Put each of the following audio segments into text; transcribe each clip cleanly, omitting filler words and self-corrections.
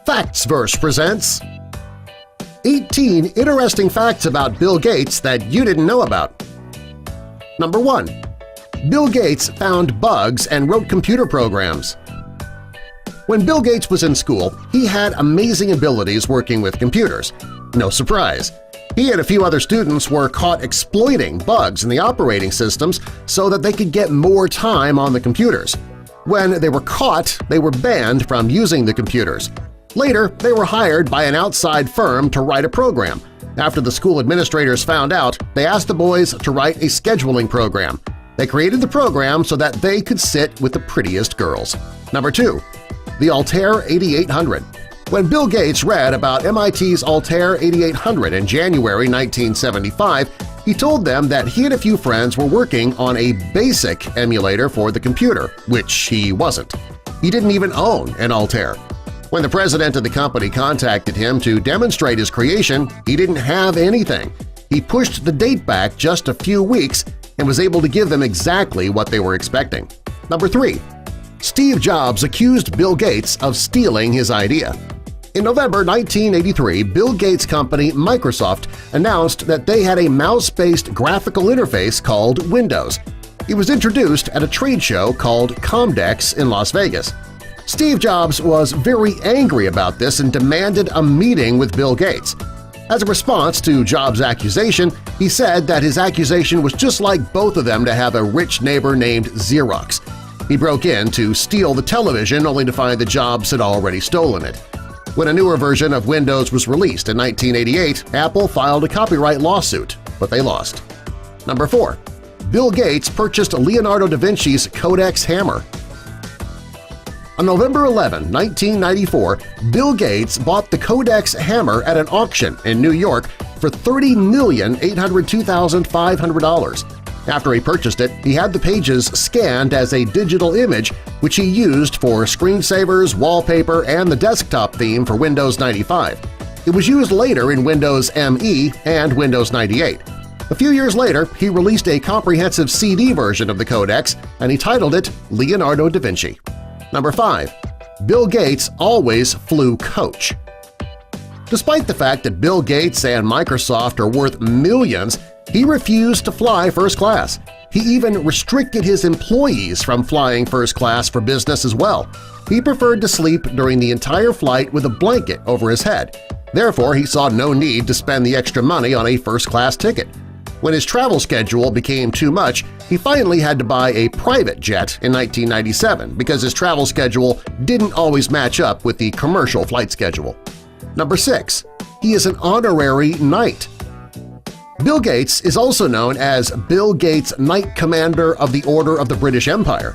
Factsverse presents 18 interesting facts about Bill Gates that you didn't know about. Number 1. Bill Gates found bugs and wrote computer programs. When Bill Gates was in school, he had amazing abilities working with computers. No surprise. He and a few other students were caught exploiting bugs in the operating systems so that they could get more time on the computers. When they were caught, they were banned from using the computers. Later, they were hired by an outside firm to write a program. After the school administrators found out, they asked the boys to write a scheduling program. They created the program so that they could sit with the prettiest girls. Number 2. The Altair 8800. When Bill Gates read about MIT's Altair 8800 in January 1975, he told them that he and a few friends were working on a BASIC emulator for the computer, which he wasn't. He didn't even own an Altair. When the president of the company contacted him to demonstrate his creation, he didn't have anything. He pushed the date back just a few weeks and was able to give them exactly what they were expecting. Number 3. Steve Jobs accused Bill Gates of stealing his idea. In November 1983, Bill Gates' company Microsoft announced that they had a mouse-based graphical interface called Windows. It was introduced at a trade show called Comdex in Las Vegas. Steve Jobs was very angry about this and demanded a meeting with Bill Gates. As a response to Jobs' accusation, he said that his accusation was just like both of them to have a rich neighbor named Xerox. He broke in to steal the television only to find that Jobs had already stolen it. When a newer version of Windows was released in 1988, Apple filed a copyright lawsuit, but they lost. Number 4. Bill Gates purchased Leonardo da Vinci's Codex hammer. On November 11, 1994, Bill Gates bought the Codex hammer at an auction in New York for $30,802,500. After he purchased it, he had the pages scanned as a digital image, which he used for screensavers, wallpaper, and the desktop theme for Windows 95. It was used later in Windows ME and Windows 98. A few years later, he released a comprehensive CD version of the Codex, and he titled it Leonardo da Vinci. Number 5. Bill Gates always flew coach. Despite the fact that Bill Gates and Microsoft are worth millions, he refused to fly first class. He even restricted his employees from flying first class for business as well. He preferred to sleep during the entire flight with a blanket over his head. Therefore, he saw no need to spend the extra money on a first-class ticket. When his travel schedule became too much, he finally had to buy a private jet in 1997 because his travel schedule didn't always match up with the commercial flight schedule. Number 6. He is an honorary knight. Bill Gates is also known as Bill Gates Knight Commander of the Order of the British Empire.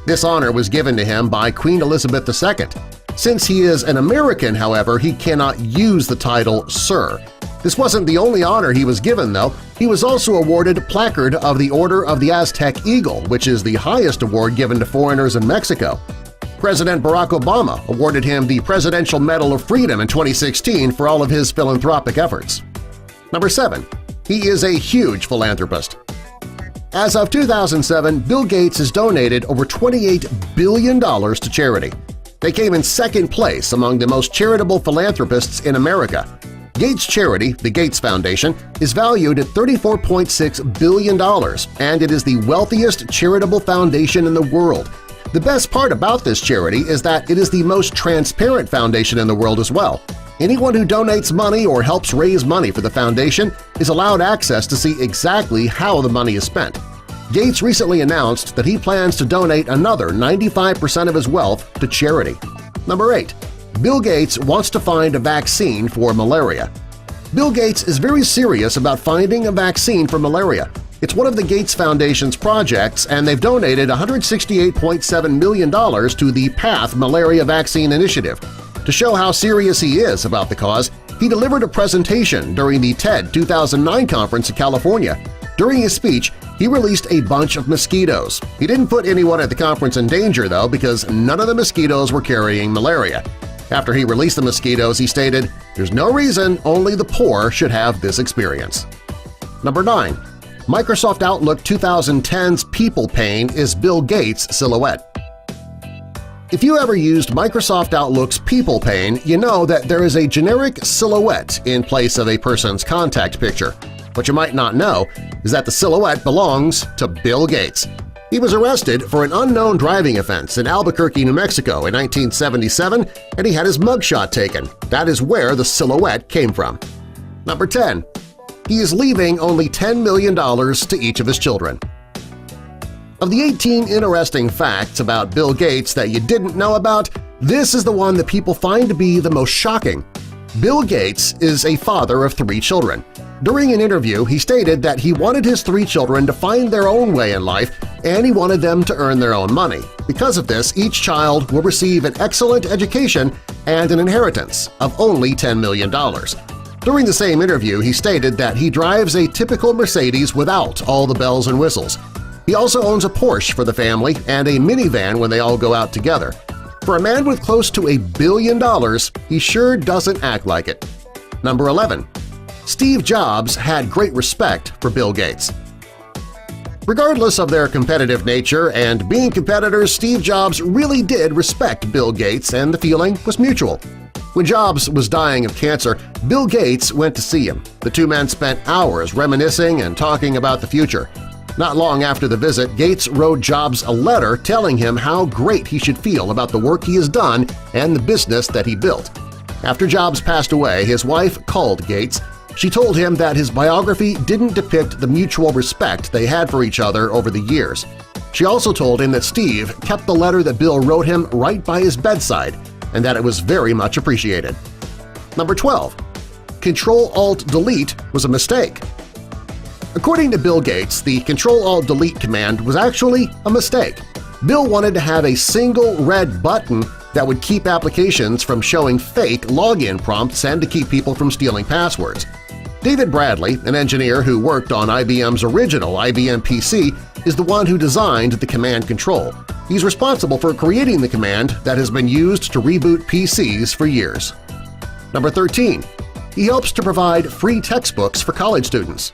This honor was given to him by Queen Elizabeth II. Since he is an American, however, he cannot use the title Sir. This wasn't the only honor he was given, though. He was also awarded a placard of the Order of the Aztec Eagle, which is the highest award given to foreigners in Mexico. President Barack Obama awarded him the Presidential Medal of Freedom in 2016 for all of his philanthropic efforts. Number 7. He is a huge philanthropist. As of 2007, Bill Gates has donated over $28 billion to charity. They came in second place among the most charitable philanthropists in America. Gates' charity, the Gates Foundation, is valued at $34.6 billion, and it is the wealthiest charitable foundation in the world. The best part about this charity is that it is the most transparent foundation in the world as well. Anyone who donates money or helps raise money for the foundation is allowed access to see exactly how the money is spent. Gates recently announced that he plans to donate another 95% of his wealth to charity. Number 8. Bill Gates wants to find a vaccine for malaria. Bill Gates is very serious about finding a vaccine for malaria. It's one of the Gates Foundation's projects, and they've donated $168.7 million to the PATH Malaria Vaccine Initiative. To show how serious he is about the cause, he delivered a presentation during the TED 2009 conference in California. During his speech, he released a bunch of mosquitoes. He didn't put anyone at the conference in danger, though, because none of the mosquitoes were carrying malaria. After he released the mosquitoes, he stated, "There's no reason only the poor should have this experience." Number 9. Microsoft Outlook 2010's people pane is Bill Gates' silhouette. If you ever used Microsoft Outlook's People pane, you know that there is a generic silhouette in place of a person's contact picture. What you might not know is that the silhouette belongs to Bill Gates. He was arrested for an unknown driving offense in Albuquerque, New Mexico in 1977, and he had his mugshot taken. That is where the silhouette came from. Number 10. He is leaving only $10 million to each of his children. Of the 18 interesting facts about Bill Gates that you didn't know about, this is the one that people find to be the most shocking. Bill Gates is a father of 3 children. During an interview, he stated that he wanted his 3 children to find their own way in life and he wanted them to earn their own money. Because of this, each child will receive an excellent education and an inheritance of only $10 million. During the same interview, he stated that he drives a typical Mercedes without all the bells and whistles. He also owns a Porsche for the family and a minivan when they all go out together. For a man with close to $1 billion, he sure doesn't act like it. Number 11. Steve Jobs had great respect for Bill Gates. Regardless of their competitive nature and being competitors, Steve Jobs really did respect Bill Gates, and the feeling was mutual. When Jobs was dying of cancer, Bill Gates went to see him. The two men spent hours reminiscing and talking about the future. Not long after the visit, Gates wrote Jobs a letter telling him how great he should feel about the work he has done and the business that he built. After Jobs passed away, his wife called Gates. She told him that his biography didn't depict the mutual respect they had for each other over the years. She also told him that Steve kept the letter that Bill wrote him right by his bedside and that it was very much appreciated. Number 12. Control-Alt-Delete was a mistake. According to Bill Gates, the Control-Alt-Delete command was actually a mistake. Bill wanted to have a single red button that would keep applications from showing fake login prompts and to keep people from stealing passwords. David Bradley, an engineer who worked on IBM's original IBM PC, is the one who designed the command control. He's responsible for creating the command that has been used to reboot PCs for years. Number 13. He helps to provide free textbooks for college students.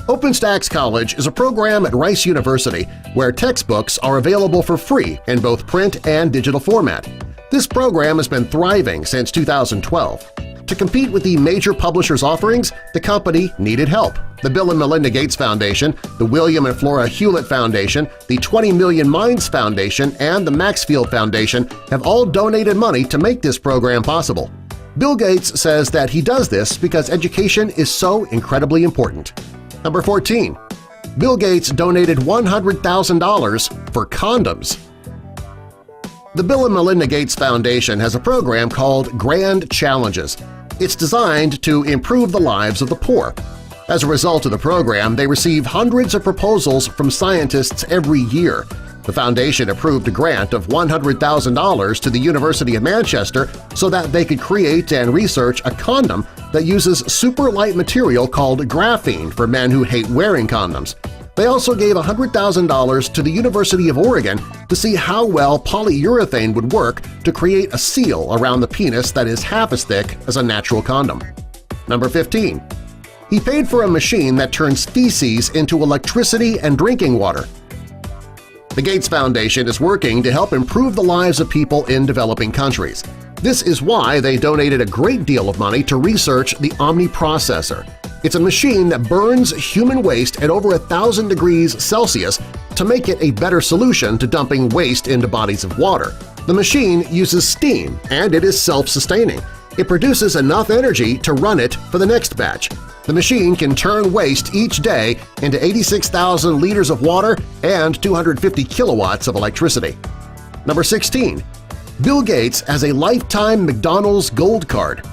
OpenStax College is a program at Rice University where textbooks are available for free in both print and digital format. This program has been thriving since 2012. To compete with the major publishers' offerings, the company needed help. The Bill and Melinda Gates Foundation, the William and Flora Hewlett Foundation, the 20 Million Minds Foundation, and the Maxfield Foundation have all donated money to make this program possible. Bill Gates says that he does this because education is so incredibly important. Number 14. Bill Gates donated $100,000 for condoms. The Bill and Melinda Gates Foundation has a program called Grand Challenges. It's designed to improve the lives of the poor. As a result of the program, they receive hundreds of proposals from scientists every year. The foundation approved a grant of $100,000 to the University of Manchester so that they could create and research a condom that uses super light material called graphene for men who hate wearing condoms. They also gave $100,000 to the University of Oregon to see how well polyurethane would work to create a seal around the penis that is half as thick as a natural condom. Number 15. He paid for a machine that turns feces into electricity and drinking water. The Gates Foundation is working to help improve the lives of people in developing countries. This is why they donated a great deal of money to research the Omniprocessor. It's a machine that burns human waste at over 1,000 degrees Celsius to make it a better solution to dumping waste into bodies of water. The machine uses steam, and it is self-sustaining. It produces enough energy to run it for the next batch. The machine can turn waste each day into 86,000 liters of water and 250 kilowatts of electricity. Number 16. Bill Gates has a lifetime McDonald's Gold Card.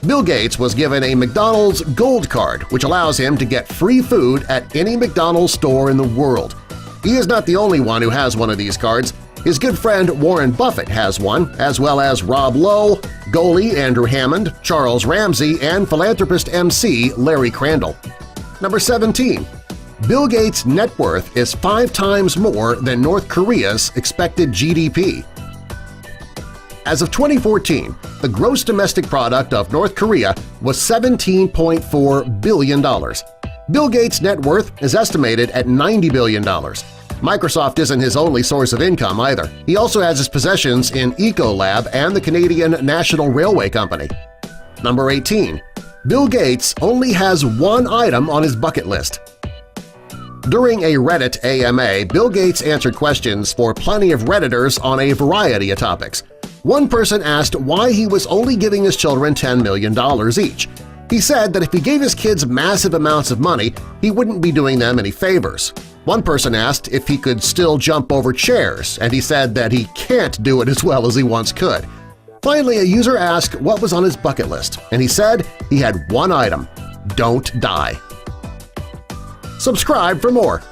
Bill Gates was given a McDonald's Gold Card, which allows him to get free food at any McDonald's store in the world. He is not the only one who has one of these cards. His good friend Warren Buffett has one, as well as Rob Lowe, goalie Andrew Hammond, Charles Ramsey, and philanthropist MC Larry Crandall. Number 17. Bill Gates' net worth is 5 times more than North Korea's expected GDP. As of 2014, the gross domestic product of North Korea was $17.4 billion. Bill Gates' net worth is estimated at $90 billion. Microsoft isn't his only source of income either. He also has his possessions in Ecolab and the Canadian National Railway Company. Number 18. Bill Gates only has one item on his bucket list. During a Reddit AMA, Bill Gates answered questions for plenty of Redditors on a variety of topics. One person asked why he was only giving his children $10 million each. He said that if he gave his kids massive amounts of money, he wouldn't be doing them any favors. One person asked if he could still jump over chairs, and he said that he can't do it as well as he once could. Finally, a user asked what was on his bucket list, and he said he had one item – don't die. Subscribe for more.